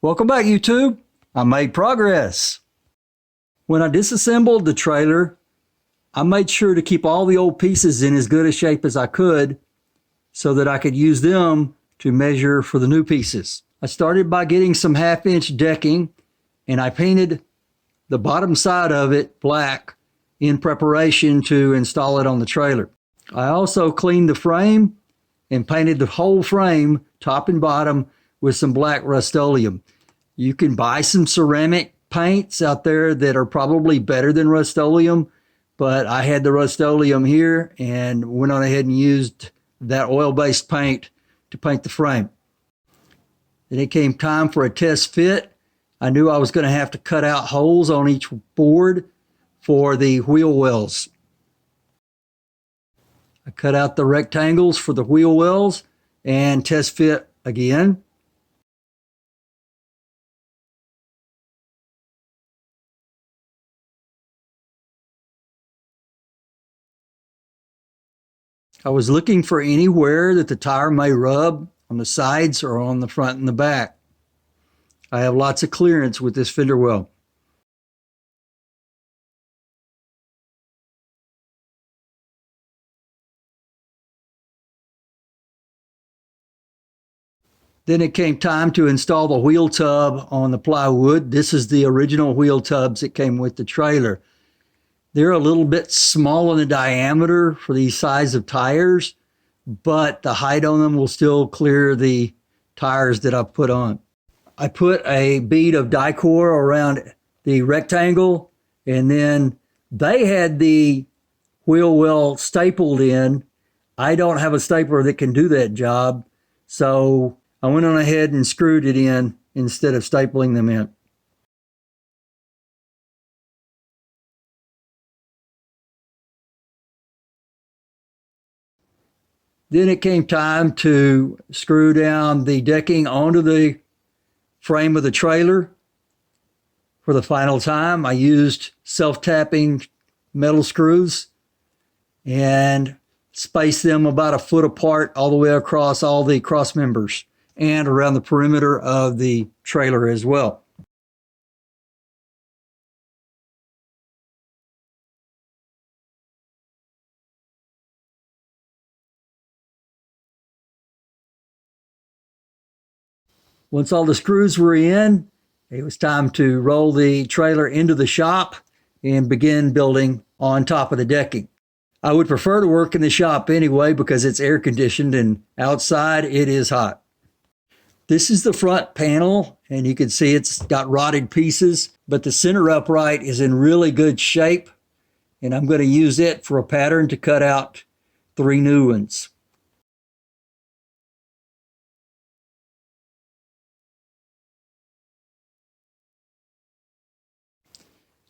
Welcome back, YouTube. I made progress. When I disassembled the trailer, I made sure to keep all the old pieces in as good a shape as I could so that I could use them to measure for the new pieces. I started by getting some 1/2-inch decking, and I painted the bottom side of it black in preparation to install it on the trailer. I also cleaned the frame and painted the whole frame, top and bottom, with some black Rust-Oleum. You can buy some ceramic paints out there that are probably better than Rust-Oleum, but I had the Rust-Oleum here and went on ahead and used that oil-based paint to paint the frame. Then it came time for a test fit. I knew I was going to have to cut out holes on each board for the wheel wells. I cut out the rectangles for the wheel wells and test fit again. I was looking for anywhere that the tire may rub on the sides or on the front and the back. I have lots of clearance with this fender well. Then it came time to install the wheel tub on the plywood. This is the original wheel tubs that came with the trailer. They're a little bit small in the diameter for these size of tires, but the height on them will still clear the tires that I put on. I put a bead of Jayco around the rectangle, and then they had the wheel well stapled in. I don't have a stapler that can do that job, so I went on ahead and screwed it in instead of stapling them in. Then it came time to screw down the decking onto the frame of the trailer. For the final time, I used self-tapping metal screws and spaced them about 1 foot apart all the way across all the cross members and around the perimeter of the trailer as well. Once all the screws were in, it was time to roll the trailer into the shop and begin building on top of the decking. I would prefer to work in the shop anyway because it's air conditioned and outside it is hot. This is the front panel, and you can see it's got rotted pieces, but the center upright is in really good shape, and I'm going to use it for a pattern to cut out 3 new ones.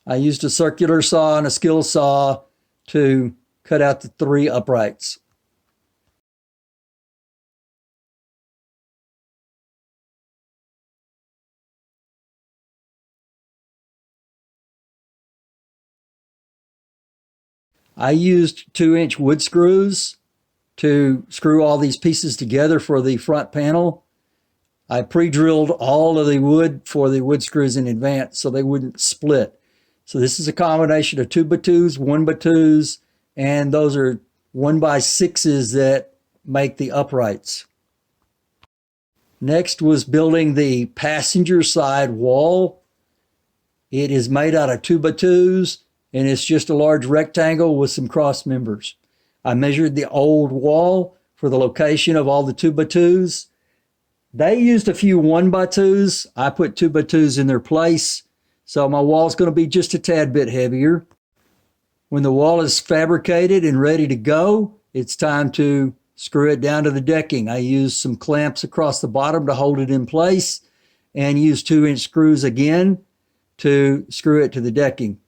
I used a circular saw and a skill saw to cut out the 3 uprights. I used 2-inch wood screws to screw all these pieces together for the front panel. I pre-drilled all of the wood for the wood screws in advance so they wouldn't split. So this is a combination of 2x2s, 1x2s, and those are 1x6s that make the uprights. Next was building the passenger side wall. It is made out of 2x2s, and it's just a large rectangle with some cross members. I measured the old wall for the location of all the 2x2s. They used a few 1x2s. I put 2x2s in their place. So my wall's going to be just a tad bit heavier. When the wall is fabricated and ready to go, it's time to screw it down to the decking. I used some clamps across the bottom to hold it in place and used 2-inch screws again to screw it to the decking.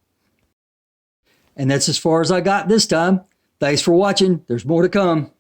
And that's as far as I got this time. Thanks for watching. There's more to come.